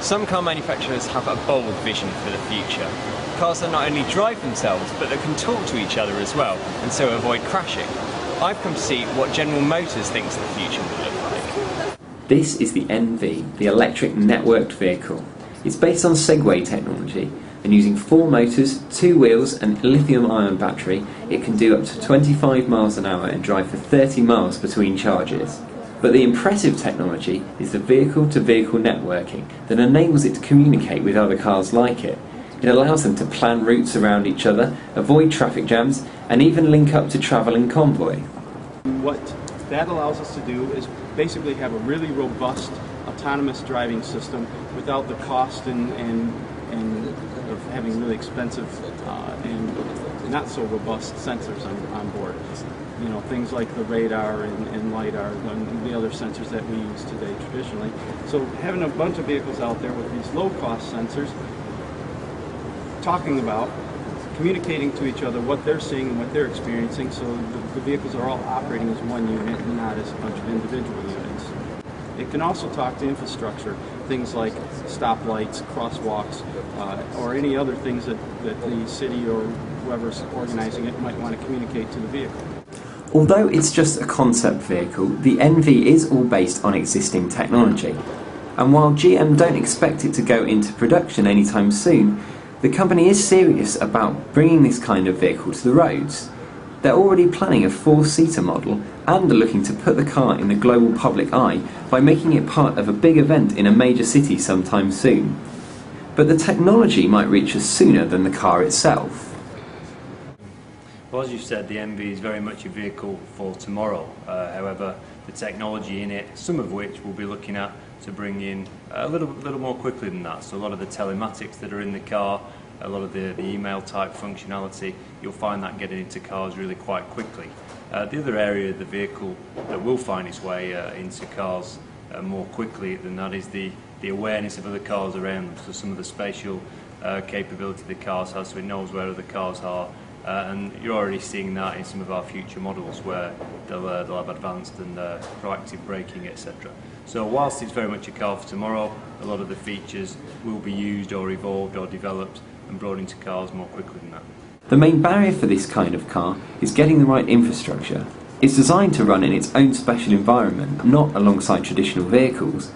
Some car manufacturers have a bold vision for the future. Cars that not only drive themselves, but that can talk to each other as well, and so avoid crashing. I've come to see what General Motors thinks the future will look like. This is the NV, the electric networked vehicle. It's based on Segway technology, and using 4 motors, 2 wheels and a lithium-ion battery, it can do up to 25 miles an hour and drive for 30 miles between charges. But the impressive technology is the vehicle-to-vehicle networking that enables it to communicate with other cars like it. It allows them to plan routes around each other, avoid traffic jams, and even link up to travel in convoy. What that allows us to do is basically have a really robust autonomous driving system without the cost and of having really expensive and not so robust sensors on board. You know, things like the radar and LiDAR and the other sensors that we use today traditionally. So having a bunch of vehicles out there with these low-cost sensors talking about, communicating to each other what they're seeing and what they're experiencing, so the vehicles are all operating as one unit and not as a bunch of individual units. It can also talk to infrastructure, things like stoplights, crosswalks, or any other things that the city or whoever's organizing it might want to communicate to the vehicle. Although it's just a concept vehicle, the NV is all based on existing technology. And while GM don't expect it to go into production anytime soon, the company is serious about bringing this kind of vehicle to the roads. They're already planning a 4-seater model and are looking to put the car in the global public eye by making it part of a big event in a major city sometime soon. But the technology might reach us sooner than the car itself. Well, as you said, the NV is very much a vehicle for tomorrow. However, the technology in it, some of which we'll be looking at to bring in a little more quickly than that. So a lot of the telematics that are in the car, a lot of the email type functionality, you'll find that getting into cars really quite quickly. The other area of the vehicle that will find its way into cars more quickly than that is the awareness of other cars around them. So some of the spatial capability the cars have, so it knows where other cars are. And you're already seeing that in some of our future models where they'll have advanced and proactive braking, etc. So whilst it's very much a car for tomorrow, a lot of the features will be used or evolved or developed and brought into cars more quickly than that. The main barrier for this kind of car is getting the right infrastructure. It's designed to run in its own special environment, not alongside traditional vehicles.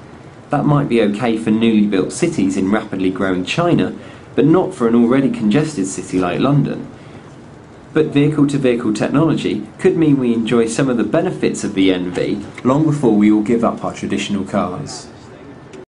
That might be okay for newly built cities in rapidly growing China, but not for an already congested city like London. But vehicle-to-vehicle technology could mean we enjoy some of the benefits of the NV long before we all give up our traditional cars.